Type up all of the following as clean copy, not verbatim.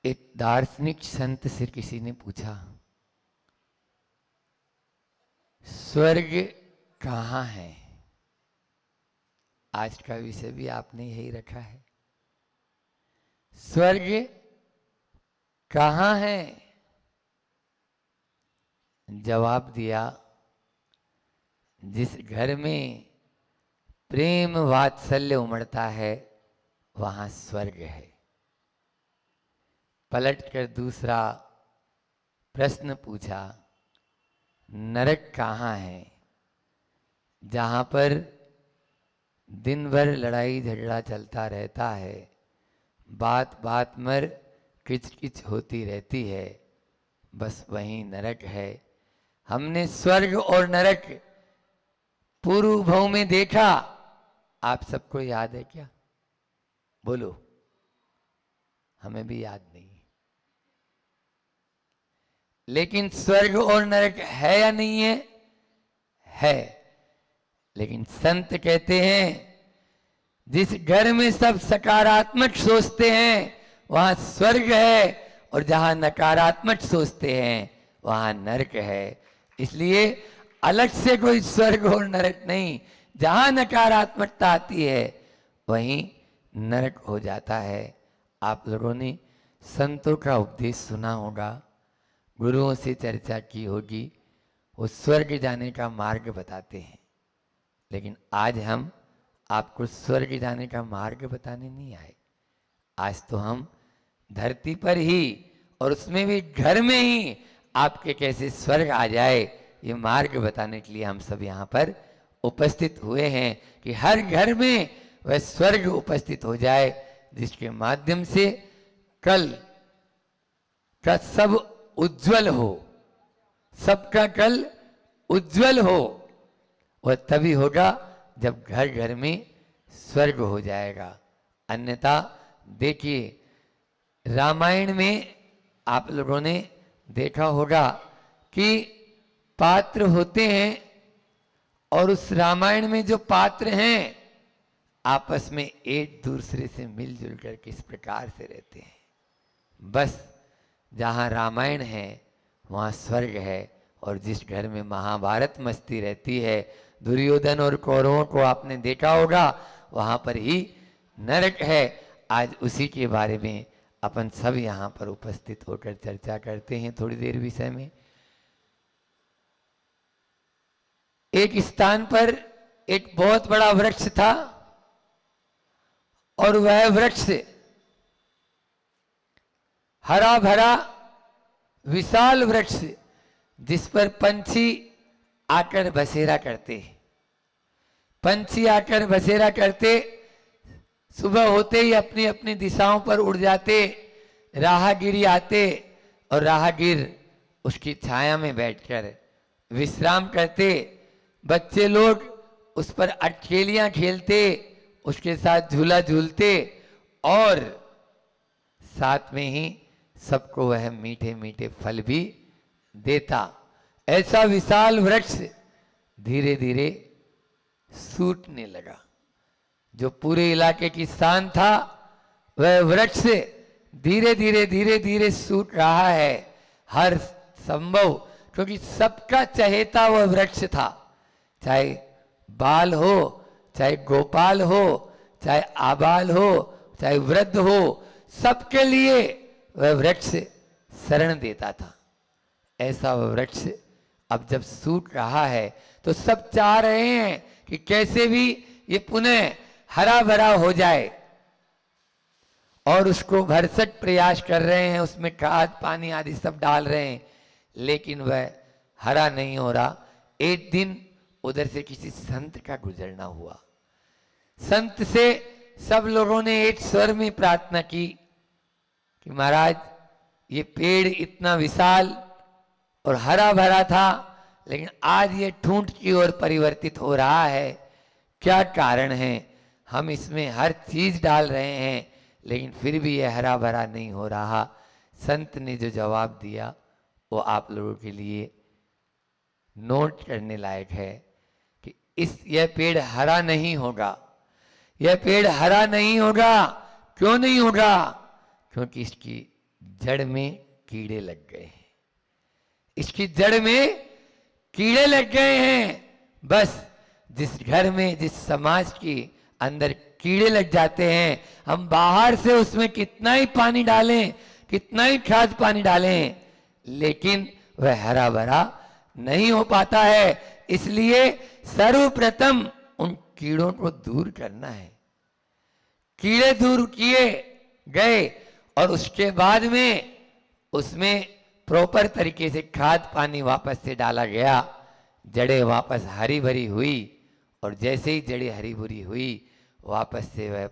एक दार्शनिक संत से किसी ने पूछा, स्वर्ग कहाँ है? आज का विषय भी आपने यही रखा है, स्वर्ग कहाँ है? जवाब दिया, जिस घर में प्रेम वात्सल्य उमड़ता है वहां स्वर्ग है। पलटकर दूसरा प्रश्न पूछा, नरक कहाँ है? जहां पर दिन भर लड़ाई झगड़ा चलता रहता है, बात बात पर किचकिच होती रहती है, बस वही नरक है। हमने स्वर्ग और नरक पूर्व भाव में देखा, आप सबको याद है क्या? बोलो, हमें भी याद नहीं। लेकिन स्वर्ग और नरक है या नहीं है? है। लेकिन संत कहते हैं, जिस घर में सब सकारात्मक सोचते हैं वहां स्वर्ग है, और जहां नकारात्मक सोचते हैं वहां नरक है। इसलिए अलग से कोई स्वर्ग और नरक नहीं, जहां नकारात्मकता आती है वहीं नरक हो जाता है। आप लोगों ने संतों का उपदेश सुना होगा, गुरुओं से चर्चा की होगी, वो स्वर्ग जाने का मार्ग बताते हैं। लेकिन आज हम आपको स्वर्ग जाने का मार्ग बताने नहीं आए। आज तो हम धरती पर ही, और उसमें भी घर में ही आपके कैसे स्वर्ग आ जाए, ये मार्ग बताने के लिए हम सब यहाँ पर उपस्थित हुए हैं, कि हर घर में वह स्वर्ग उपस्थित हो जाए, जिसके माध्यम से कल का सब उज्जवल हो, सबका कल उज्जवल हो। वह तभी होगा जब घर घर में स्वर्ग हो जाएगा। अन्यथा देखिए, रामायण में आप लोगों ने देखा होगा कि पात्र होते हैं, और उस रामायण में जो पात्र हैं आपस में एक दूसरे से मिलजुल कर किस प्रकार से रहते हैं। बस जहाँ रामायण है वहाँ स्वर्ग है, और जिस घर में महाभारत मस्ती रहती है, दुर्योधन और कौरवों को आपने देखा होगा, वहाँ पर ही नरक है। आज उसी के बारे में अपन सब यहाँ पर उपस्थित होकर चर्चा करते हैं थोड़ी देर विषय में। एक स्थान पर एक बहुत बड़ा वृक्ष था, और वह वृक्ष हरा भरा विशाल वृक्ष, जिस पर पंछी आकर बसेरा करते। पंछी आकर बसेरा करते, सुबह होते ही अपनी अपनी दिशाओं पर उड़ जाते, राहगीरी आते और राहगीर उसकी छाया में बैठकर विश्राम करते। बच्चे लोग उस पर अटखेलियां खेलते, उसके साथ झूला झूलते, और साथ में ही सबको वह मीठे मीठे फल भी देता। ऐसा विशाल वृक्ष धीरे धीरे सूटने लगा। जो पूरे इलाके की शान था, वह वृक्ष धीरे धीरे धीरे धीरे सूट रहा है। हर संभव, क्योंकि सबका चहेता वह वृक्ष था, चाहे बाल हो, चाहे गोपाल हो, चाहे आबाल हो, चाहे वृद्ध हो, सबके लिए वह वृक्ष शरण देता था। ऐसा वह वृक्ष अब जब सूट रहा है तो सब चाह रहे हैं कि कैसे भी ये पुनः हरा भरा हो जाए, और उसको भरसक प्रयास कर रहे हैं, उसमें खाद पानी आदि सब डाल रहे हैं, लेकिन वह हरा नहीं हो रहा। एक दिन उधर से किसी संत का गुजरना हुआ। संत से सब लोगों ने एक स्वर में प्रार्थना की कि महाराज, ये पेड़ इतना विशाल और हरा भरा था, लेकिन आज ये ठूंठ की ओर परिवर्तित हो रहा है, क्या कारण है? हम इसमें हर चीज डाल रहे हैं, लेकिन फिर भी यह हरा भरा नहीं हो रहा। संत ने जो जवाब दिया वो आप लोगों के लिए नोट करने लायक है, कि यह पेड़ हरा नहीं होगा। यह पेड़ हरा नहीं होगा। क्यों नहीं होगा? क्योंकि इसकी जड़ में कीड़े लग गए हैं। इसकी जड़ में कीड़े लग गए हैं। बस जिस घर में, जिस समाज के अंदर कीड़े लग जाते हैं, हम बाहर से उसमें कितना ही पानी डालें, कितना ही खाद पानी डालें, लेकिन वह हरा भरा नहीं हो पाता है। इसलिए सर्वप्रथम उन कीड़ों को दूर करना है। कीड़े दूर किए गए और उसके बाद में उसमें प्रॉपर तरीके से खाद पानी वापस से डाला गया, जड़ें वापस हरी भरी हुई, और जैसे ही जड़ें हरी भरी हुई, वापस से वह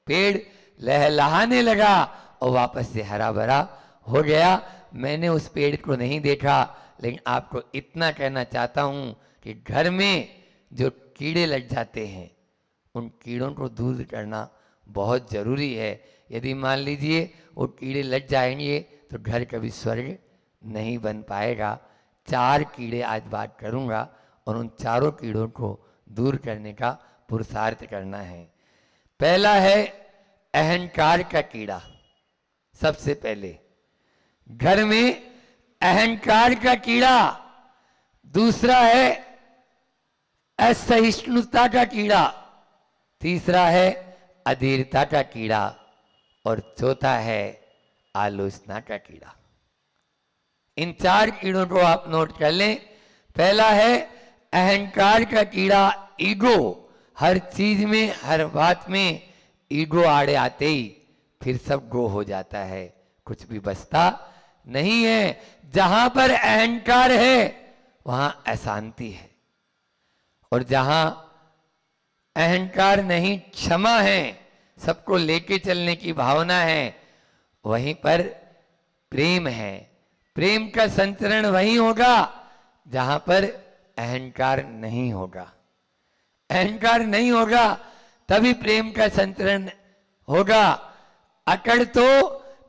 पेड़ लहलहाने लगा और वापस से हरा भरा हो गया। मैंने उस पेड़ को नहीं देखा, लेकिन आपको इतना कहना चाहता हूं कि घर में जो कीड़े लग जाते हैं, उन कीड़ों को दूर करना बहुत ज़रूरी है। यदि मान लीजिए वो कीड़े लग जाएंगे तो घर कभी स्वर्ग नहीं बन पाएगा। 4 कीड़े आज बात करूंगा और उन चारों कीड़ों को दूर करने का पुरुषार्थ करना है। पहला है अहंकार का कीड़ा। सबसे पहले घर में अहंकार का कीड़ा। दूसरा है असहिष्णुता का कीड़ा। तीसरा है अधीरता का कीड़ा। और चौथा है आलोचना का कीड़ा। इन 4 कीड़ों को आप नोट कर लें। पहला है अहंकार का कीड़ा, ईगो। हर चीज में, हर बात में ईगो आड़े आते ही फिर सब गो हो जाता है, कुछ भी बचता नहीं है। जहां पर अहंकार है वहां अशांति है, और जहां अहंकार नहीं, क्षमा है, सबको लेके चलने की भावना है, वहीं पर प्रेम है। प्रेम का संचरण वहीं होगा जहां पर अहंकार नहीं होगा। अहंकार नहीं होगा तभी प्रेम का संचरण होगा। अकड़ तो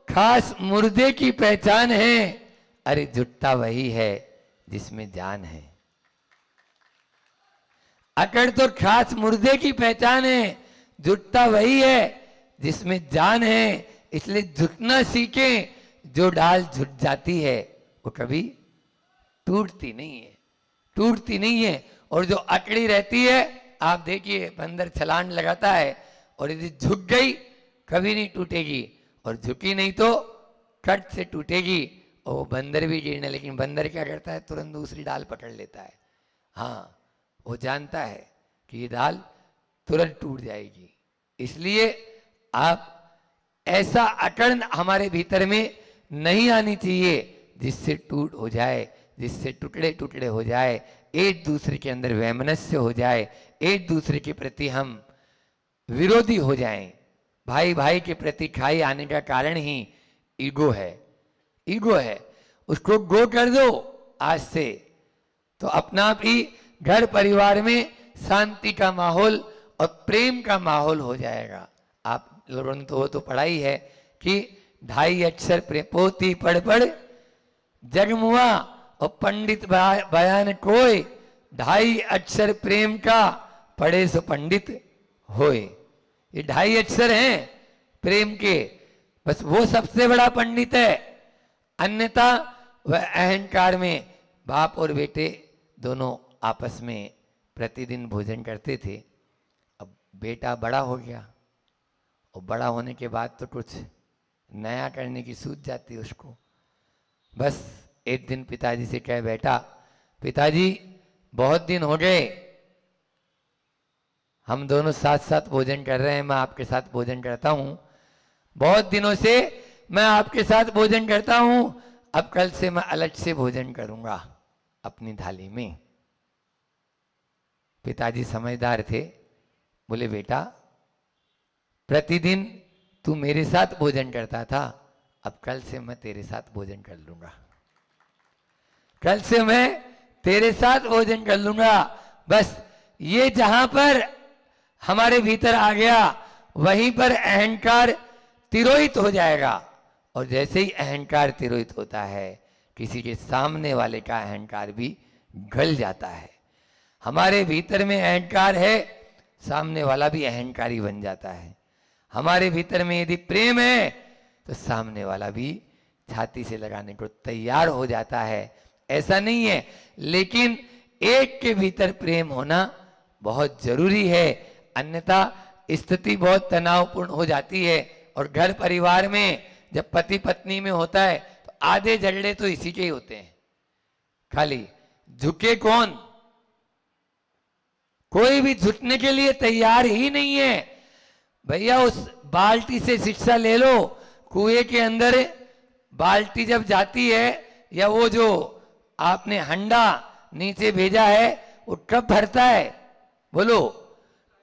खास मुर्दे की पहचान है, अरे जुटता वही है जिसमें जान है। अकड़ तो खास मुर्दे की पहचान है, जुटता वही है जिसमें जान है। इसलिए जुटना सीखें। जो डाल जुट जाती है वो कभी टूटती नहीं है, टूटती नहीं है। और जो अकड़ी रहती है, आप देखिए बंदर छलांग लगाता है और यदि झुक गई कभी नहीं टूटेगी, और झुकी नहीं तो कट से टूटेगी। और वो बंदर भी गिरने, लेकिन बंदर क्या करता है, तुरंत दूसरी डाल पकड़ लेता है। हाँ, वो जानता है कि ये डाल तुरंत टूट जाएगी। इसलिए आप ऐसा अकड़ हमारे भीतर में नहीं आनी चाहिए जिससे टूट हो जाए, जिससे टुकड़े टुकड़े हो जाए, एक दूसरे के अंदर वैमनस्य हो जाए, एक दूसरे के प्रति हम विरोधी हो जाएं। भाई भाई के प्रति खाई आने का कारण ही ईगो है। ईगो है, उसको गो कर दो आज से, तो अपना आप ही घर परिवार में शांति का माहौल और प्रेम का माहौल हो जाएगा। आप लोगों ने तो वो तो पढ़ाई है कि 2.5 अक्षर पोथी पढ़ पढ़ जगमुआ, और पंडित बयान कोय, 2.5 अक्षर प्रेम का पढ़े सो पंडित होए। ये 2.5 अक्षर हैं प्रेम के, बस वो सबसे बड़ा पंडित है। अन्यथा वह अहंकार में बाप और बेटे दोनों आपस में प्रतिदिन भोजन करते थे। अब बेटा बड़ा हो गया, और बड़ा होने के बाद तो कुछ नया करने की सूझ जाती है उसको। बस एक दिन पिताजी से कहे, बेटा पिताजी बहुत दिन हो गए हम दोनों साथ साथ भोजन कर रहे हैं, मैं आपके साथ भोजन करता हूं, बहुत दिनों से मैं आपके साथ भोजन करता हूं, अब कल से मैं अलग से भोजन करूंगा अपनी थाली में। पिताजी समझदार थे, बोले बेटा प्रतिदिन तू मेरे साथ भोजन करता था, अब कल से मैं तेरे साथ भोजन कर लूंगा, कल से मैं तेरे साथ भोजन कर लूंगा। बस ये जहां पर हमारे भीतर आ गया, वहीं पर अहंकार तिरोहित हो जाएगा। और जैसे ही अहंकार तिरोहित होता है, किसी के सामने वाले का अहंकार भी गल जाता है। हमारे भीतर में अहंकार है, सामने वाला भी अहंकारी बन जाता है। हमारे भीतर में यदि प्रेम है तो सामने वाला भी छाती से लगाने को तैयार हो जाता है। ऐसा नहीं है, लेकिन एक के भीतर प्रेम होना बहुत जरूरी है, अन्यथा स्थिति बहुत तनावपूर्ण हो जाती है। और घर परिवार में जब पति पत्नी में होता है तो आधे झगड़े तो इसी के ही होते हैं। खाली झुके कौन? कोई भी झुकने के लिए तैयार ही नहीं है। भैया उस बाल्टी से शिक्षा ले लो, कुएं के अंदर बाल्टी जब जाती है या वो जो आपने हंडा नीचे भेजा है वो कब भरता है? बोलो,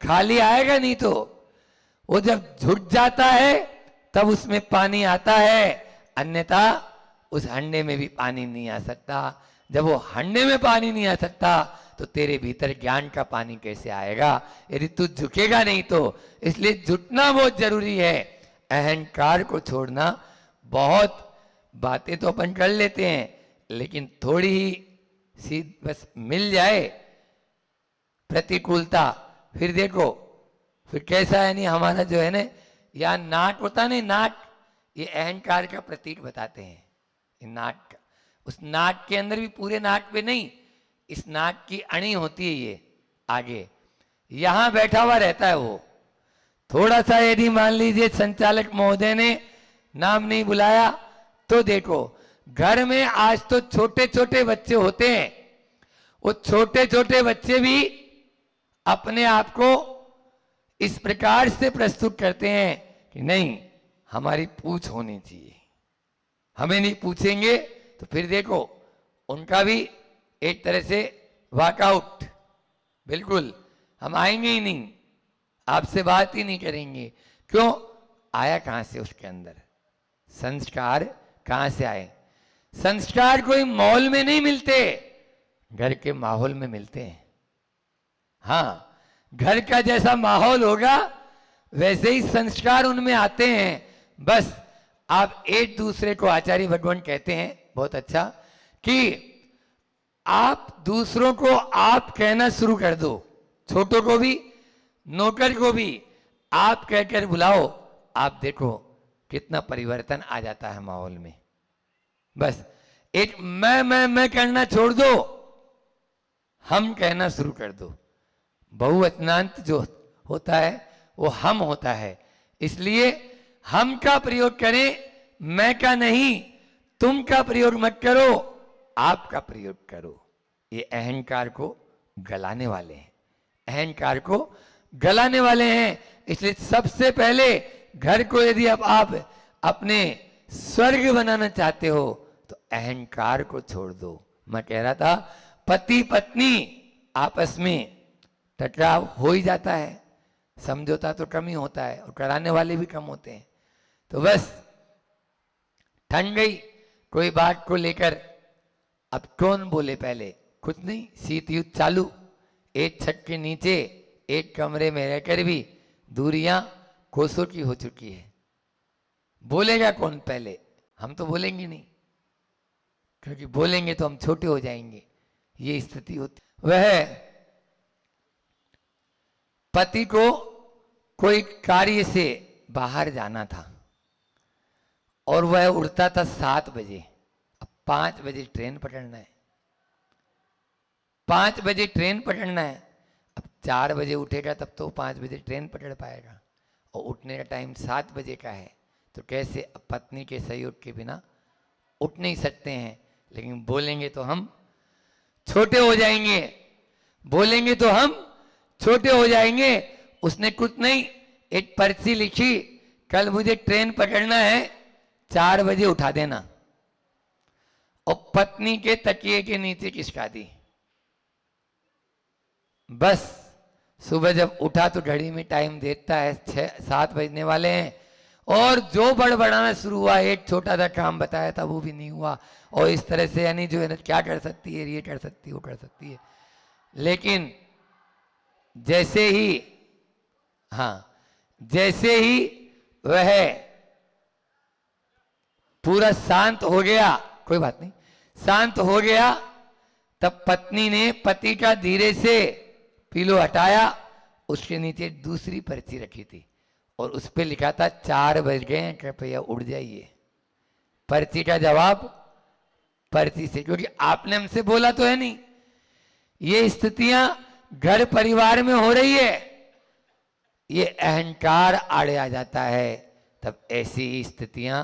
खाली आएगा नहीं तो। वो जब झुक जाता है तब उसमें पानी आता है, अन्यथा उस हंडे में भी पानी नहीं आ सकता। जब वो हंडे में पानी नहीं आ सकता तो तेरे भीतर ज्ञान का पानी कैसे आएगा यदि तू झुकेगा नहीं तो। इसलिए झुकना बहुत जरूरी है, अहंकार को छोड़ना। बहुत बातें तो अपन कर लेते हैं, लेकिन थोड़ी ही सी बस मिल जाए प्रतिकूलता, फिर देखो फिर कैसा है। नहीं हमारा जो है ना, या नाक होता नहीं, नाक ये अहंकार का प्रतीक बताते हैं। नाक का, उस नाक के अंदर भी पूरे नाक पे नहीं, इस नाक की अणी होती है ये आगे, यहां बैठा हुआ रहता है वो। थोड़ा सा यदि मान लीजिए संचालक महोदय ने नाम नहीं बुलाया तो देखो, घर में आज तो छोटे छोटे बच्चे होते हैं, वो छोटे छोटे बच्चे भी अपने आप को इस प्रकार से प्रस्तुत करते हैं कि नहीं हमारी पूछ होनी चाहिए, हमें नहीं पूछेंगे तो फिर देखो उनका भी एक तरह से वॉकआउट, बिल्कुल हम आएंगे ही नहीं, आपसे बात ही नहीं करेंगे। क्यों? आया कहां से उसके अंदर? संस्कार कहां से आए? संस्कार कोई मॉल में नहीं मिलते, घर के माहौल में मिलते हैं। हाँ, घर का जैसा माहौल होगा वैसे ही संस्कार उनमें आते हैं। बस आप एक दूसरे को, आचार्य भगवान कहते हैं बहुत अच्छा, कि आप दूसरों को आप कहना शुरू कर दो। छोटों को भी, नौकर को भी आप कहकर बुलाओ, आप देखो कितना परिवर्तन आ जाता है माहौल में। बस एक मैं कहना छोड़ दो, हम कहना शुरू कर दो। बहुवचनांत जो होता है वो हम होता है, इसलिए हम का प्रयोग करें, मैं का नहीं। तुम का प्रयोग मत करो, आप का प्रयोग करो। ये अहंकार को गलाने वाले हैं, अहंकार को गलाने वाले हैं। इसलिए सबसे पहले घर को यदि आप अपने स्वर्ग बनाना चाहते हो तो अहंकार को छोड़ दो। मैं कह रहा था पति पत्नी आपस में टकराव हो ही जाता है, समझौता तो कम ही होता है और कराने वाले भी कम होते हैं। तो बस ठन गई कोई बात को लेकर, अब कौन बोले पहले? कुछ नहीं, शीत युद्ध चालू। एक छत के नीचे एक कमरे में रहकर भी दूरियां कोसों की हो चुकी है। बोलेगा कौन पहले? हम तो बोलेंगे नहीं, क्योंकि बोलेंगे तो हम छोटे हो जाएंगे, ये स्थिति होती। वह पति को कोई कार्य से बाहर जाना था और वह उड़ता था 7 बजे। अब 5 बजे ट्रेन पकड़ना है, 5 बजे ट्रेन पकड़ना है। अब 4 बजे उठेगा तब तो 5 बजे ट्रेन पकड़ पाएगा, और उठने का टाइम 7 बजे का है। तो कैसे? अब पत्नी के सहयोग के बिना उठ नहीं सकते हैं, लेकिन बोलेंगे तो हम छोटे हो जाएंगे, बोलेंगे तो हम छोटे हो जाएंगे। उसने कुछ नहीं, एक पर्ची लिखी, कल मुझे ट्रेन पकड़ना है, 4 बजे उठा देना, और पत्नी के तकिए के नीचे खिसका दी। बस सुबह जब उठा तो घड़ी में टाइम देखता है 6-7 बजने वाले हैं, और जो बड़बड़ाना शुरू हुआ, एक छोटा सा काम बताया था वो भी नहीं हुआ, और इस तरह से यानी जो है ना, क्या कर सकती है, ये कर सकती है, वो कर सकती है। लेकिन जैसे ही, हाँ, जैसे ही वह पूरा शांत हो गया, कोई बात नहीं, शांत हो गया, तब पत्नी ने पति का धीरे से पीलो हटाया, उसके नीचे दूसरी पर्ची रखी थी और उस पर लिखा था 4 बज गए हैं, कृपया उठ जाइए। पर्ची का जवाब पर्ची से, क्योंकि आपने हमसे बोला तो है नहीं। ये स्थितियां घर परिवार में हो रही है, ये अहंकार आड़े आ जाता है, तब ऐसी स्थितियां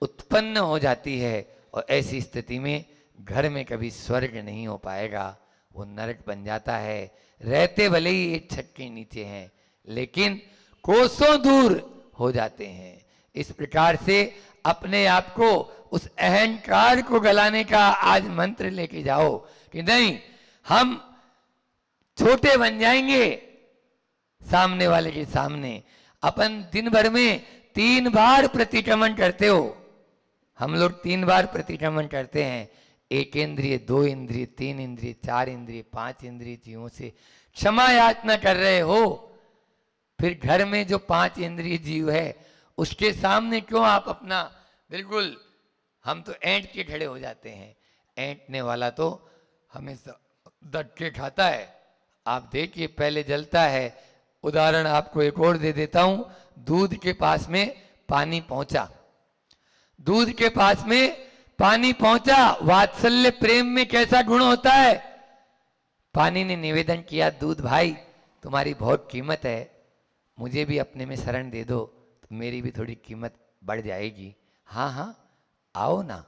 उत्पन्न हो जाती है और ऐसी स्थिति में घर में कभी स्वर्ग नहीं हो पाएगा, वो नरक बन जाता है। रहते भले ही एक छत के नीचे हैं लेकिन कोसों दूर हो जाते हैं। इस प्रकार से अपने आप को, उस अहंकार को गलाने का आज मंत्र लेके जाओ कि नहीं, हम छोटे बन जाएंगे सामने वाले के सामने। अपन दिन भर में 3 बार प्रतिक्रमण करते हो, हम लोग 3 बार प्रतिक्रमण करते हैं। 1 इंद्रिय, 2 इंद्रिय, 3 इंद्रिय, 4 इंद्रिय, 5 इंद्रिय जीवों से क्षमा याचना कर रहे हो। फिर घर में जो 5 इंद्रिय जीव है उसके सामने क्यों आप अपना बिल्कुल, हम तो ऐंठ के खड़े हो जाते हैं। ऐंठने वाला तो हमेशा धक्के खाता है। आप देखिए पहले जलता है। उदाहरण आपको एक और दे देता हूं। दूध के पास में पानी पहुंचा, दूध के पास में पानी पहुंचा, वात्सल्य प्रेम में कैसा गुण होता है। पानी ने निवेदन किया, दूध भाई तुम्हारी बहुत कीमत है, मुझे भी अपने में शरण दे दो तो मेरी भी थोड़ी कीमत बढ़ जाएगी। हाँ हाँ आओ ना,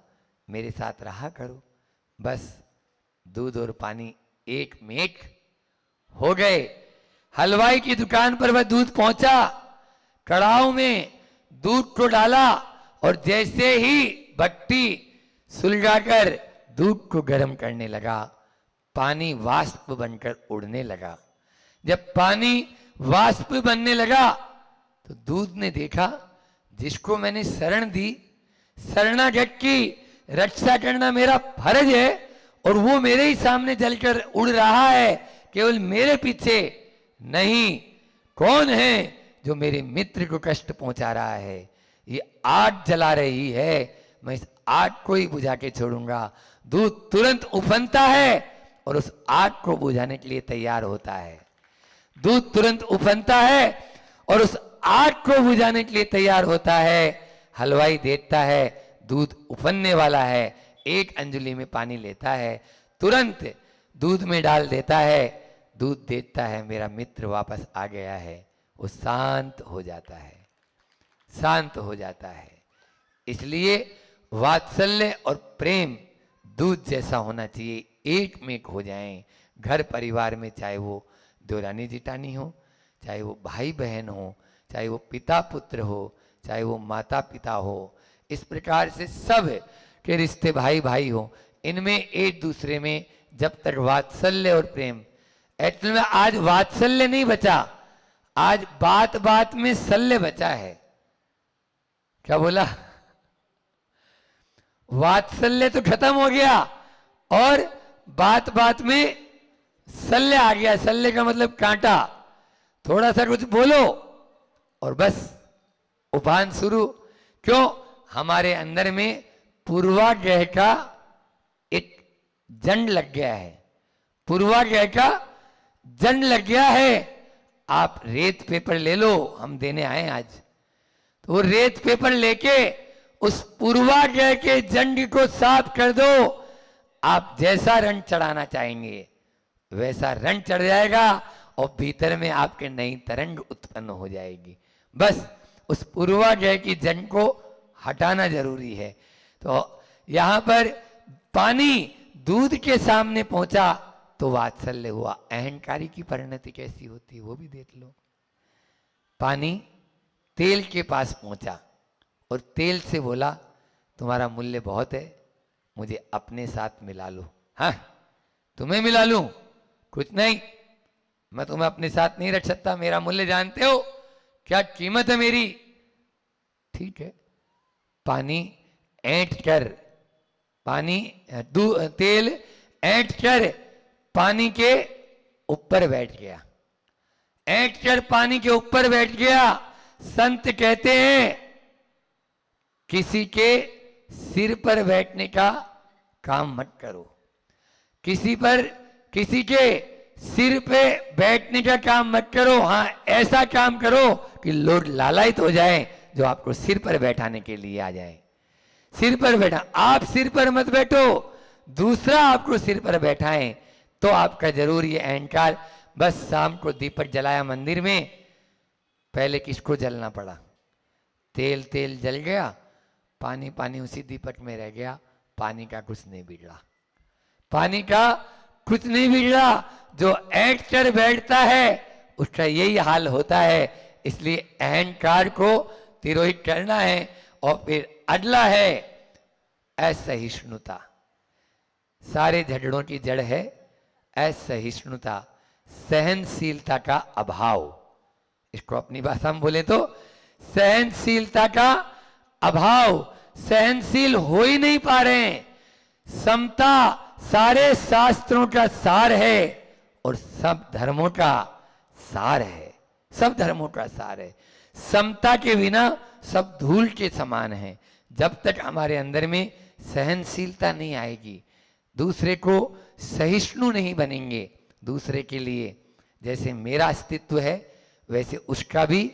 मेरे साथ रहा करो। बस दूध और पानी एक में एक हो गए। हलवाई की दुकान पर वह दूध पहुंचा, कड़ाव में दूध को डाला और जैसे ही भट्टी सुलगाकर दूध को गर्म करने लगा, पानी वाष्प बनकर उड़ने लगा। जब पानी वाष्प बनने लगा तो दूध ने देखा, जिसको मैंने शरण दी, शरणागत की रक्षा करना मेरा फर्ज है और वो मेरे ही सामने जलकर उड़ रहा है, केवल मेरे पीछे नहीं। कौन है जो मेरे मित्र को कष्ट पहुंचा रहा है? ये आग जला रही है, मैं इस आग को ही बुझा के छोड़ूंगा। दूध तुरंत उफनता है और उस आग को बुझाने के लिए तैयार होता है। दूध तुरंत उफनता है और उस आग को बुझाने के लिए तैयार होता है। हलवाई देखता है दूध उफनने वाला है, 1 अंजुली में पानी लेता है, तुरंत दूध में डाल देता है। दूध देखता है मेरा मित्र वापस आ गया है, वो शांत हो जाता है, शांत हो जाता है। इसलिए वात्सल्य और प्रेम दूध जैसा होना चाहिए, एक में एक हो जाएं। घर परिवार में चाहे वो देवरानी जिठानी हो, चाहे वो भाई बहन हो, चाहे वो पिता पुत्र हो, चाहे वो माता पिता हो, इस प्रकार से सब के रिश्ते भाई भाई हो, इनमें एक दूसरे में जब तक वात्सल्य और प्रेम, एक्चुअल में आज वात्सल्य नहीं बचा, आज बात बात में शल्य बचा है। क्या बोला? वात्सल्य तो खत्म हो गया और बात बात में शल्य आ गया। शल्य का मतलब कांटा, थोड़ा सा कुछ बोलो और बस उफान शुरू। क्यों? हमारे अंदर में पूर्वाग्रह का एक जंड लग गया है, पूर्वाग्रह का जंड लग गया है। आप रेत पेपर ले लो, हम देने आए आज, तो वो रेत पेपर लेके उस पूर्वाग्रह के जंड को साफ कर दो। आप जैसा रंग चढ़ाना चाहेंगे वैसा रंग चढ़ जाएगा और भीतर में आपके नई तरंग उत्पन्न हो जाएगी। बस उस पूर्वाग्रह की जंग को हटाना जरूरी है। तो यहां पर पानी दूध के सामने पहुंचा तो वात्सल्य हुआ। अहंकारी की परिणति कैसी होती है वो भी देख लो। पानी तेल के पास पहुंचा और तेल से बोला तुम्हारा मूल्य बहुत है, मुझे अपने साथ मिला लो। हाँ तुम्हें मिला लूं? कुछ नहीं, मैं तुम्हें अपने साथ नहीं रख सकता, मेरा मूल्य जानते हो क्या कीमत है मेरी? ठीक है। पानी ऐंठ कर, पानी तेल ऐंठ कर पानी के ऊपर बैठ गया, ऐंठ कर पानी के ऊपर बैठ गया। संत कहते हैं किसी के सिर पर बैठने का काम मत करो, किसी के सिर पे बैठने का काम मत करो। हाँ, ऐसा काम करो कि लोग लालायित हो जाए, जो आपको सिर पर बैठाने के लिए आ जाए। सिर पर बैठा, आप सिर पर मत बैठो, दूसरा आपको सिर पर बैठाएं, तो आपका जरूर ये अहंकार। बस शाम को दीपक जलाया मंदिर में, पहले किसको जलना पड़ा? तेल जल गया, पानी उसी दीपक में रह गया, पानी का कुछ नहीं बिगड़ा, पानी का कुछ नहीं बिगड़ा। जो ऐंठ कर बैठता है उसका यही हाल होता है। इसलिए अहंकार को तिरोहित करना है। और फिर अगला है असहिष्णुता। सारे झगड़ों की जड़ है असहिष्णुता, सहनशीलता का अभाव। इसको अपनी भाषा में बोले तो सहनशीलता का अभाव। सहनशील हो ही नहीं पा रहे हैं। समता सारे शास्त्रों का सार है और सब धर्मों का सार है, सब धर्मों का सार है। समता के बिना सब धूल के समान है। जब तक हमारे अंदर में सहनशीलता नहीं आएगी, दूसरे को सहिष्णु नहीं बनेंगे, दूसरे के लिए जैसे मेरा अस्तित्व है वैसे उसका भी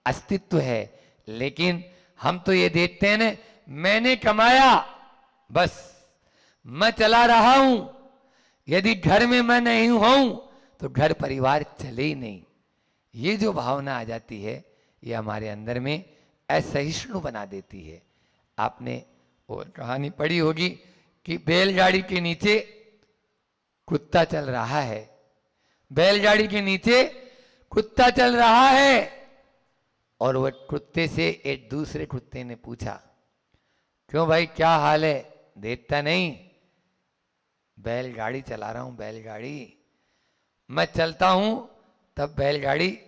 अस्तित्व है। लेकिन हम तो ये देखते हैं ना, मैंने कमाया, बस मैं चला रहा हूं, यदि घर में मैं नहीं हूं तो घर परिवार चले ही नहीं। ये जो भावना आ जाती है ये हमारे अंदर में असहिष्णु बना देती है। आपने और कहानी पढ़ी होगी कि बैलगाड़ी के नीचे कुत्ता चल रहा है, बैलगाड़ी के नीचे कुत्ता चल रहा है, और वह कुत्ते से एक दूसरे कुत्ते ने पूछा, क्यों भाई क्या हाल है? देखता नहीं? बैलगाड़ी चला रहा हूं, बैलगाड़ी मैं चलता हूं तब बैलगाड़ी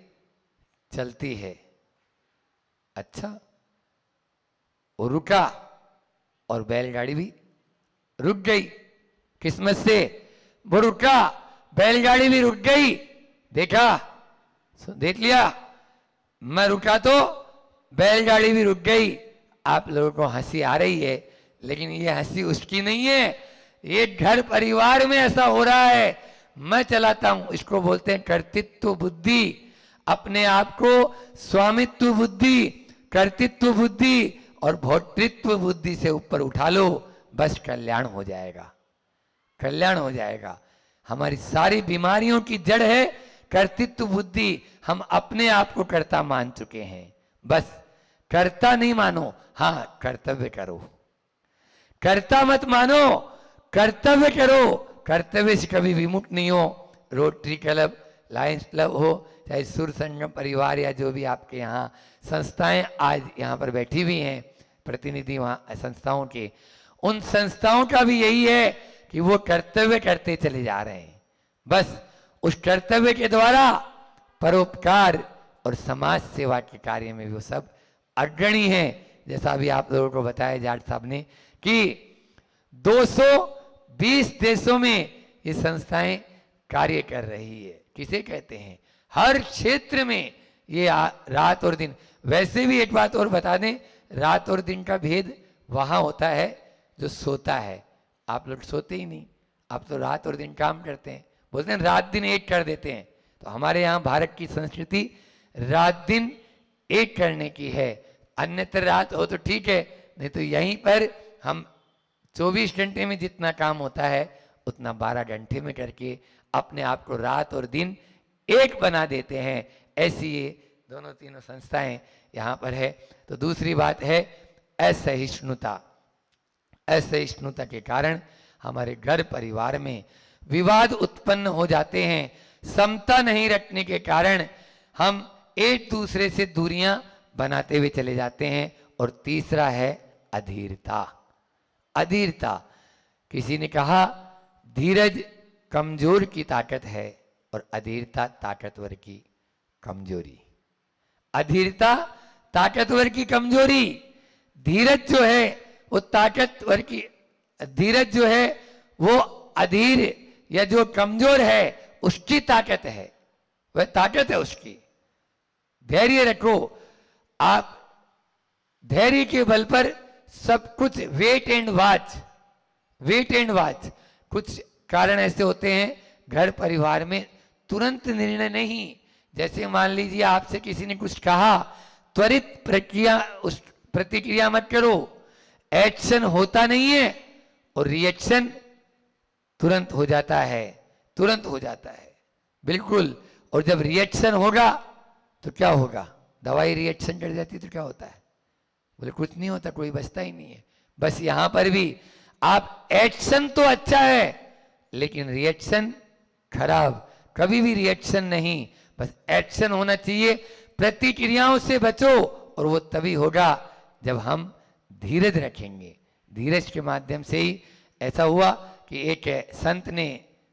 चलती है। अच्छा, वो रुका और बैलगाड़ी भी रुक गई। किस्मत से वो रुका, बैलगाड़ी भी रुक गई। देखा, देख लिया, मैं रुका तो बैलगाड़ी भी रुक गई। आप लोगों को हंसी आ रही है, लेकिन ये हंसी उसकी नहीं है, ये घर परिवार में ऐसा हो रहा है। मैं चलाता हूं, इसको बोलते हैं कर्तृत्व बुद्धि। अपने आप को स्वामित्व बुद्धि, कर्तृत्व बुद्धि और भोक्तृत्व बुद्धि से ऊपर उठा लो, बस कल्याण हो जाएगा, कल्याण हो जाएगा। हमारी सारी बीमारियों की जड़ है कर्तृत्व बुद्धि। हम अपने आप को कर्ता मान चुके हैं, बस कर्ता नहीं मानो, हाँ कर्तव्य करो। कर्ता मत मानो, कर्तव्य करो। कर्तव्य से कभी विमुक्त नहीं हो। रोटरी क्लब, लायंस क्लब हो, चाहे सुर संगम परिवार या जो भी आपके यहाँ संस्थाएं आज यहाँ पर बैठी हुई हैं, प्रतिनिधि वहाँ संस्थाओं के, उन संस्थाओं का भी यही है कि वो कर्तव्य करते चले जा रहे हैं। बस उस कर्तव्य के द्वारा परोपकार और समाज सेवा के कार्य में वो सब अग्रणी हैं। जैसा अभी आप लोगों को बताया जाट साहब ने कि 220 देशों में ये संस्थाएं कार्य कर रही है। किसे कहते हैं? हर क्षेत्र में ये रात और दिन। वैसे भी एक बात और बता दें, रात और दिन का भेद वहां होता है जो सोता है। आप लोग सोते ही नहीं, आप तो रात और दिन काम करते हैं। बोलते हैं रात दिन एक कर देते हैं। तो हमारे यहाँ भारत की संस्कृति रात दिन एक करने की है। अन्यत्र रात हो तो ठीक है, नहीं तो यहीं पर हम 24 घंटे में जितना काम होता है उतना 12 घंटे में करके अपने आप को रात और दिन एक बना देते हैं। ऐसी ये दोनों तीनों संस्थाएं यहाँ पर है। तो दूसरी बात है असहिष्णुता। असहिष्णुता के कारण हमारे घर परिवार में विवाद उत्पन्न हो जाते हैं। समता नहीं रखने के कारण हम एक दूसरे से दूरियां बनाते हुए चले जाते हैं। और तीसरा है अधीरता। अधीरता, किसी ने कहा धीरज कमजोर की ताकत है और अधीरता ताकतवर की कमजोरी। अधीरता ताकतवर की कमजोरी। धीरज जो है वो ताकतवर की, धीरज जो है वो अधीर या जो कमजोर है उसकी ताकत है, वह ताकत है उसकी। धैर्य रखो। आप धैर्य के बल पर सब कुछ wait and watch, wait and watch, कुछ कारण ऐसे होते हैं घर परिवार में तुरंत निर्णय नहीं। जैसे मान लीजिए आपसे किसी ने कुछ कहा, त्वरित प्रतिक्रिया मत करो। एक्शन होता नहीं है और रिएक्शन तुरंत हो जाता है, तुरंत हो जाता है, बिल्कुल। और जब रिएक्शन होगा तो क्या होगा? दवाई रिएक्शन कर जाती तो क्या होता है? बोले कुछ नहीं होता, कोई बचता ही नहीं है। बस यहां पर भी आप एक्शन तो अच्छा है लेकिन रिएक्शन खराब। कभी भी रिएक्शन नहीं, बस एक्शन होना चाहिए। प्रतिक्रियाओं से बचो और वो तभी होगा जब हम धीरज रखेंगे। धीरज के माध्यम से ही ऐसा हुआ कि एक संत ने,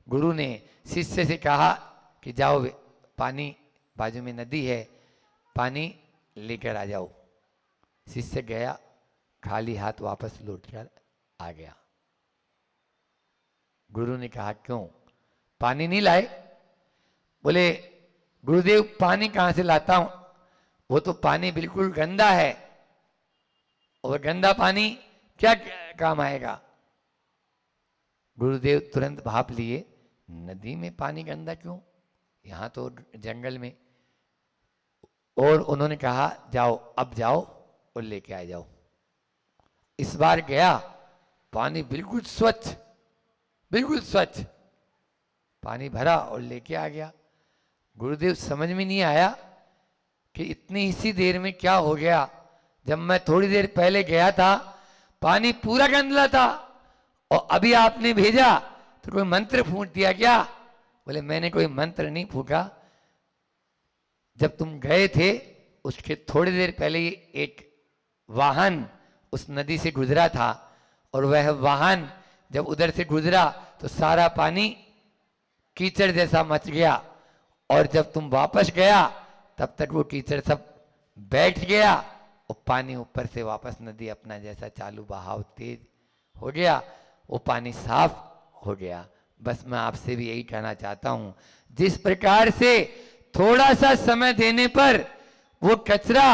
गुरु ने शिष्य से कहा कि जाओ पानी, बाजू में नदी है, पानी लेकर आ जाओ। शिष्य गया, खाली हाथ वापस लौटकर आ गया। गुरु ने कहा क्यों पानी नहीं लाए? बोले गुरुदेव पानी कहां से लाता हूं, वो तो पानी बिल्कुल गंदा है और गंदा पानी क्या काम आएगा? गुरुदेव तुरंत भाप लिए, नदी में पानी गंदा क्यों, यहां तो जंगल में। और उन्होंने कहा जाओ, अब जाओ और लेके आ जाओ। इस बार गया, पानी बिल्कुल स्वच्छ, बिल्कुल स्वच्छ पानी भरा और लेके आ गया। गुरुदेव समझ में नहीं आया कि इतनी इसी देर में क्या हो गया। जब मैं थोड़ी देर पहले गया था पानी पूरा गंदा था और अभी आपने भेजा तो कोई मंत्र फूंक दिया क्या? बोले मैंने कोई मंत्र नहीं फूंका, जब तुम गए थे उसके थोड़ी देर पहले एक वाहन उस नदी से गुजरा था और वह वाहन जब उधर से गुजरा तो सारा पानी कीचड़ जैसा मच गया और जब तुम वापस गया तब तक वो कीचड़ सब बैठ गया और पानी ऊपर से वापस नदी अपना जैसा चालू बहाव तेज हो गया, वो पानी साफ हो गया। बस मैं आपसे भी यही कहना चाहता हूं, जिस प्रकार से थोड़ा सा समय देने पर वो कचरा,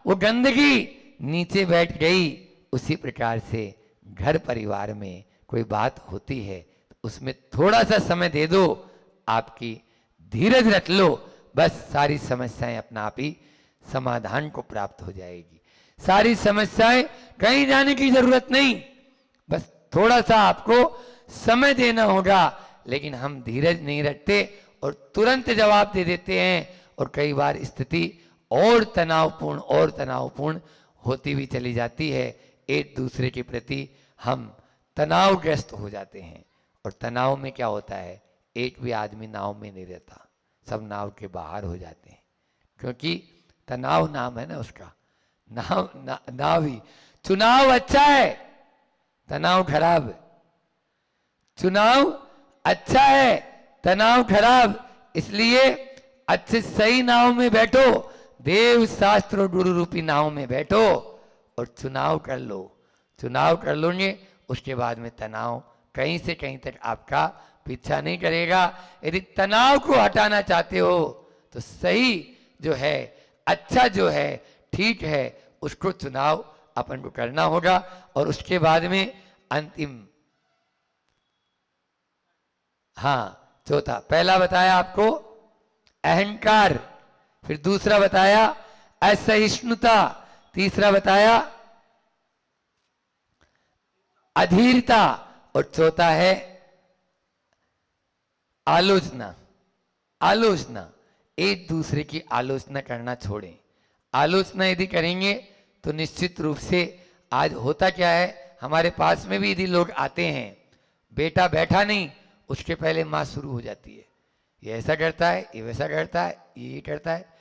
वो गंदगी नीचे बैठ गई, उसी प्रकार से घर परिवार में कोई बात होती है तो उसमें थोड़ा सा समय दे दो, आपकी धीरज रख लो, बस सारी समस्याएं अपना आप ही समाधान को प्राप्त हो जाएगी। सारी समस्याएं कहीं जाने की जरूरत नहीं, बस थोड़ा सा आपको समय देना होगा। लेकिन हम धीरज नहीं रखते और तुरंत जवाब दे देते हैं और कई बार स्थिति और तनावपूर्ण होती भी चली जाती है। एक दूसरे के प्रति हम तनावग्रस्त हो जाते हैं और तनाव में क्या होता है, एक भी आदमी नाव में नहीं रहता, सब नाव के बाहर हो जाते हैं, क्योंकि तनाव नाम है ना उसका। नाव ही चुनाव अच्छा है, तनाव खराब। चुनाव अच्छा है, तनाव खराब। इसलिए अच्छे सही नाव में बैठो, देव शास्त्र और गुरु रूपी नाव में बैठो और चुनाव कर लो। चुनाव कर लोगे उसके बाद में तनाव कहीं से कहीं तक आपका पीछा नहीं करेगा। यदि तनाव को हटाना चाहते हो तो सही जो है, अच्छा जो है, ठीक है, उसको चुनाव अपन को करना होगा। और उसके बाद में अंतिम, हाँ चौथा, पहला बताया आपको अहंकार, फिर दूसरा बताया असहिष्णुता, तीसरा बताया अधीरता और चौथा है आलोचना। आलोचना, एक दूसरे की आलोचना करना छोड़ें। आलोचना यदि करेंगे तो निश्चित रूप से, आज होता क्या है हमारे पास में भी यदि लोग आते हैं, बेटा बैठा नहीं उसके पहले माँ शुरू हो जाती है, ये ऐसा करता है, ये वैसा करता है, ये करता है।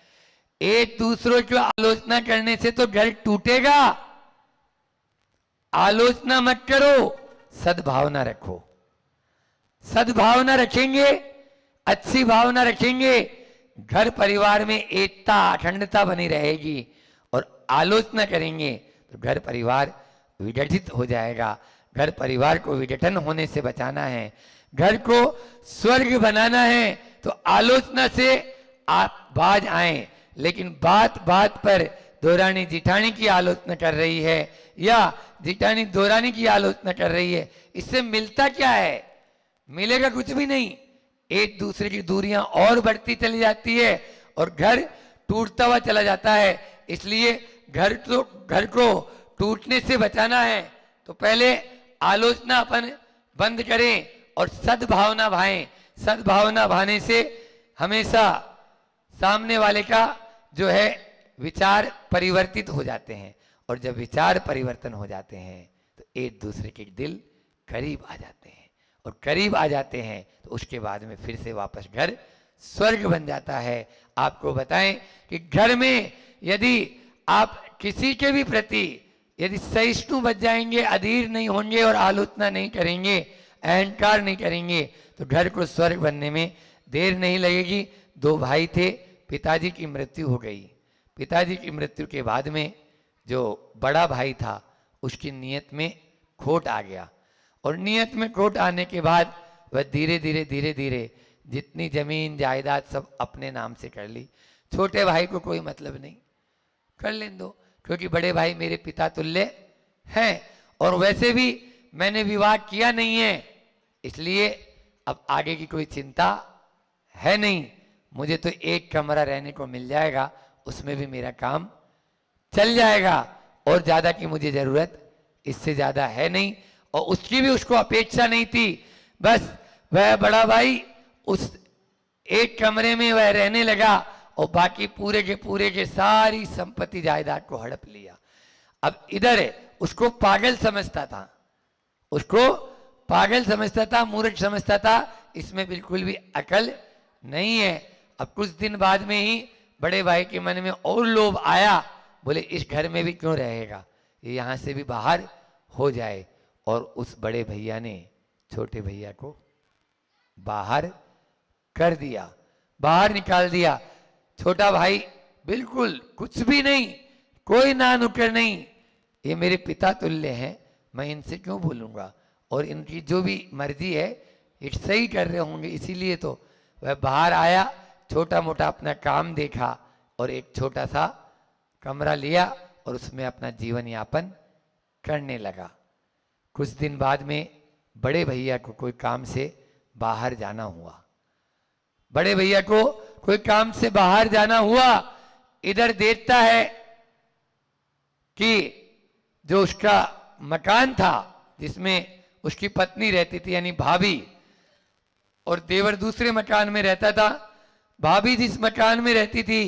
एक दूसरों की आलोचना करने से तो घर टूटेगा। आलोचना मत करो, सद्भावना रखो। सद्भावना रखेंगे, अच्छी भावना रखेंगे, घर परिवार में एकता अखंडता बनी रहेगी। और आलोचना करेंगे तो घर परिवार विघटित हो जाएगा। घर परिवार को विघटन होने से बचाना है, घर को स्वर्ग बनाना है, तो आलोचना से आप बाज आए। लेकिन बात बात पर दौरानी जिठानी की आलोचना कर रही है या जिठानी दौरानी की आलोचना कर रही है, इससे मिलता क्या है? मिलेगा कुछ भी नहीं, एक दूसरे की दूरियां और बढ़ती चली जाती है और घर टूटता हुआ चला जाता है। इसलिए घर को टूटने से बचाना है तो पहले आलोचना अपन बंद करें और सद्भावना भाएं। सद्भावना भाने से हमेशा सामने वाले का जो है विचार परिवर्तित हो जाते हैं, और जब विचार परिवर्तन हो जाते हैं तो एक दूसरे के दिल करीब आ जाते हैं, और करीब आ जाते हैं तो उसके बाद में फिर से वापस घर स्वर्ग बन जाता है। आपको बताएं कि घर में यदि आप किसी के भी प्रति यदि सहिष्णु बच जाएंगे, अधीर नहीं होंगे और आलोचना नहीं करेंगे, अहंकार नहीं करेंगे, तो घर को स्वर्ग बनने में देर नहीं लगेगी। 2 भाई थे, पिताजी की मृत्यु हो गई। पिताजी की मृत्यु के बाद में जो बड़ा भाई था उसकी नीयत में खोट आ गया, और नीयत में खोट आने के बाद वह धीरे धीरे जितनी जमीन जायदाद सब अपने नाम से कर ली। छोटे भाई को कोई मतलब नहीं, कर लें दो, क्योंकि बड़े भाई मेरे पिता तुल्य हैं, और वैसे भी मैंने विवाह किया नहीं है, इसलिए अब आगे की कोई चिंता है नहीं। मुझे तो एक कमरा रहने को मिल जाएगा, उसमें भी मेरा काम चल जाएगा, और ज्यादा की मुझे जरूरत इससे ज्यादा है नहीं। और उसकी भी उसको अपेक्षा नहीं थी, बस वह बड़ा भाई उस एक कमरे में वह रहने लगा और बाकी पूरे के सारी संपत्ति जायदाद को हड़प लिया। अब इधर उसको पागल समझता था, उसको पागल समझता था, मूर्ख समझता था, इसमें बिल्कुल भी अकल नहीं है। अब कुछ दिन बाद में ही बड़े भाई के मन में और लोभ आया, बोले इस घर में भी क्यों रहेगा, ये यहाँ से भी बाहर हो जाए। और उस बड़े भैया ने छोटे भैया को बाहर कर दिया, बाहर निकाल दिया। छोटा भाई बिल्कुल कुछ भी नहीं, कोई ना नुक्कर नहीं, ये मेरे पिता तुल्य हैं, मैं इनसे क्यों बोलूँगा, और इनकी जो भी मर्जी है ये सही कर रहे होंगे, इसीलिए तो वह बाहर आया। छोटा मोटा अपना काम देखा और एक छोटा सा कमरा लिया और उसमें अपना जीवन यापन करने लगा। कुछ दिन बाद में बड़े भैया को कोई काम से बाहर जाना हुआ, बड़े भैया को कोई काम से बाहर जाना हुआ। इधर देखता है कि जो उसका मकान था जिसमें उसकी पत्नी रहती थी यानी भाभी, और देवर दूसरे मकान में रहता था। भाभी जिस मकान में रहती थी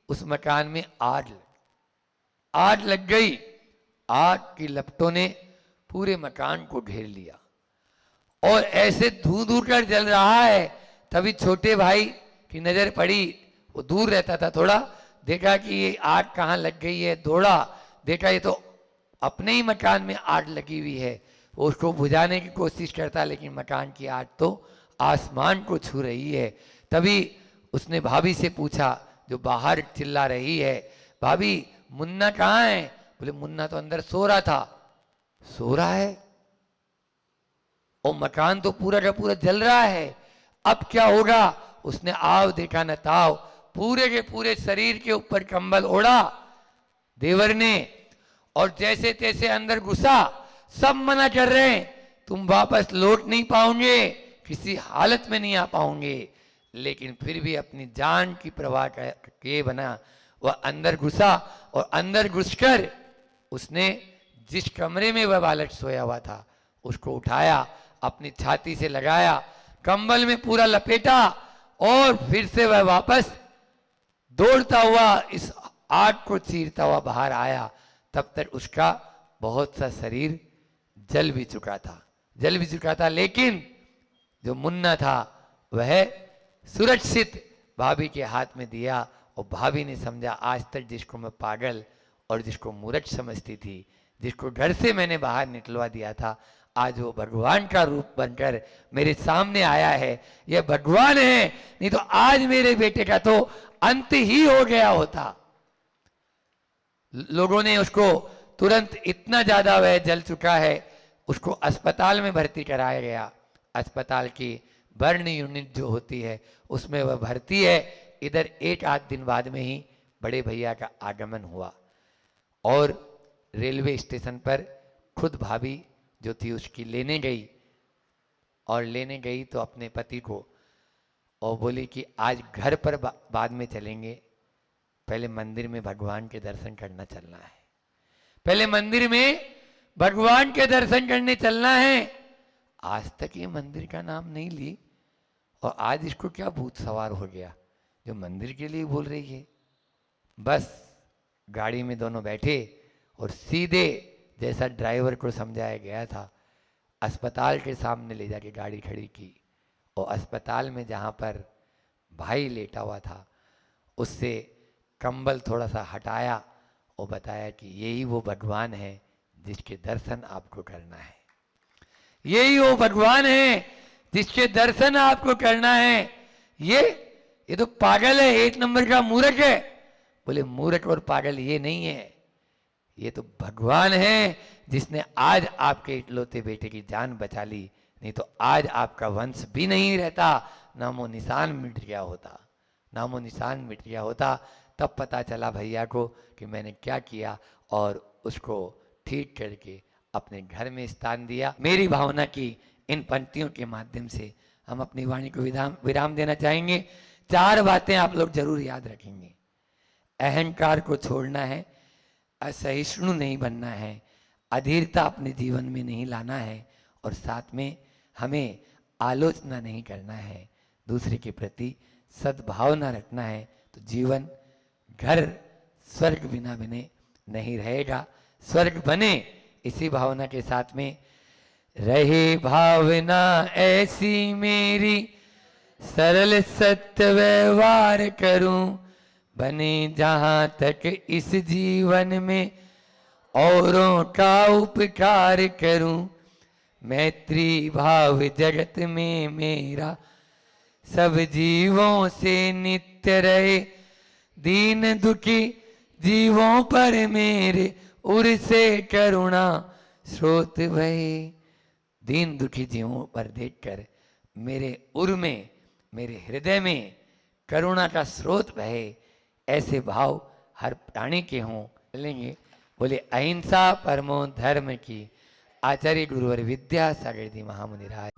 उस मकान में आग लग गई। आग की लपटों ने पूरे मकान को घेर लिया और ऐसे धू धू कर जल रहा है। तभी छोटे भाई की नजर पड़ी, वो दूर रहता था थोड़ा, देखा कि ये आग कहाँ लग गई है, दौड़ा, देखा ये तो अपने ही मकान में आग लगी हुई है। वो उसको बुझाने की कोशिश करता, लेकिन मकान की आग तो आसमान को छू रही है। तभी उसने भाभी से पूछा जो बाहर चिल्ला रही है, भाभी मुन्ना कहाँ है? बोले मुन्ना तो अंदर सो रहा था। सो रहा है और मकान तो पूरा का पूरा जल रहा है, अब क्या होगा? उसने आव देखा न ताव, पूरे के पूरे शरीर के ऊपर कंबल ओढ़ा देवर ने और जैसे तैसे अंदर घुसा। सब मना कर रहे हैं, तुम वापस लौट नहीं पाओगे, किसी हालत में नहीं आ पाओगे। लेकिन फिर भी अपनी जान की परवाह किए बना वह अंदर घुसा और अंदर घुसकर उसने जिस कमरे में वह बालक सोया हुआ था उसको उठाया, अपनी छाती से लगाया, कंबल में पूरा लपेटा और फिर से वह वापस दौड़ता हुआ इस आग को चीरता हुआ बाहर आया। तब तक उसका बहुत सा शरीर जल भी चुका था, लेकिन जो मुन्ना था वह सुरक्षित भाभी के हाथ में दिया। और भाभी ने समझा आज तक जिसको मैं पागल और जिसको मूर्ख समझती थी, जिसको घर से मैंने बाहर निकलवा दिया था, आज वो भगवान का रूप बनकर मेरे सामने आया है। यह भगवान है, नहीं तो आज मेरे बेटे का तो अंत ही हो गया होता। लोगों ने उसको तुरंत, इतना ज्यादा वह जल चुका है, उसको अस्पताल में भर्ती कराया गया। अस्पताल की बर्न यूनिट जो होती है उसमें वह भर्ती है। इधर 1-8 दिन बाद में ही बड़े भैया का आगमन हुआ और रेलवे स्टेशन पर खुद भाभी जो थी उसकी लेने गई और लेने गई तो अपने पति को, और बोली कि आज घर पर बाद में चलेंगे, पहले मंदिर में भगवान के दर्शन करना चलना है, पहले मंदिर में भगवान के दर्शन करने चलना है। आज तक ये मंदिर का नाम नहीं ली और आज इसको क्या भूत सवार हो गया जो मंदिर के लिए बोल रही है। बस गाड़ी में दोनों बैठे और सीधे जैसा ड्राइवर को समझाया गया था अस्पताल के सामने ले जाके गाड़ी खड़ी की, और अस्पताल में जहाँ पर भाई लेटा हुआ था उससे कंबल थोड़ा सा हटाया और बताया कि यही वो भगवान है जिसके दर्शन आपको करना है, यही वो भगवान है जिसके दर्शन आपको करना है। ये तो पागल है, एक नंबर का मूर्ख है। बोले मूर्ख और पागल ये नहीं है, ये तो भगवान है जिसने आज आपके इकलौते बेटे की जान बचा ली, नहीं तो आज आपका वंश भी नहीं रहता, नामो निशान मिट गया होता, नामो निशान मिट गया होता। तब पता चला भैया को कि मैंने क्या किया और उसको ठीक करके अपने घर में स्थान दिया। मेरी भावना की इन पंक्तियों के माध्यम से हम अपनी वाणी को विराम देना चाहेंगे। 4 बातें आप लोग जरूर याद रखेंगे। अहंकार को छोड़ना है, असहिष्णु नहीं बनना है, अधीरता अपने जीवन में नहीं लाना है, और साथ में हमें आलोचना नहीं करना है, दूसरे के प्रति सद्भावना रखना है। तो जीवन घर स्वर्ग बिना बने नहीं रहेगा, स्वर्ग बने इसी भावना के साथ में। रहे भावना ऐसी मेरी सरल सत्य व्यवहार करूं, बने जहां तक इस जीवन में औरों का उपकार करूं, मैत्री भाव जगत में मेरा सब जीवों से नित्य रहे, दीन दुखी जीवों पर मेरे उर से करुणा स्रोत बहे। दीन दुखी जीवों पर देखकर मेरे उर में, मेरे हृदय में करुणा का स्रोत बहे, ऐसे भाव हर प्राणी के हों। चलेंगे बोले अहिंसा परमो धर्म की। आचार्य गुरुवर विद्यासागर जी महामुनि राज।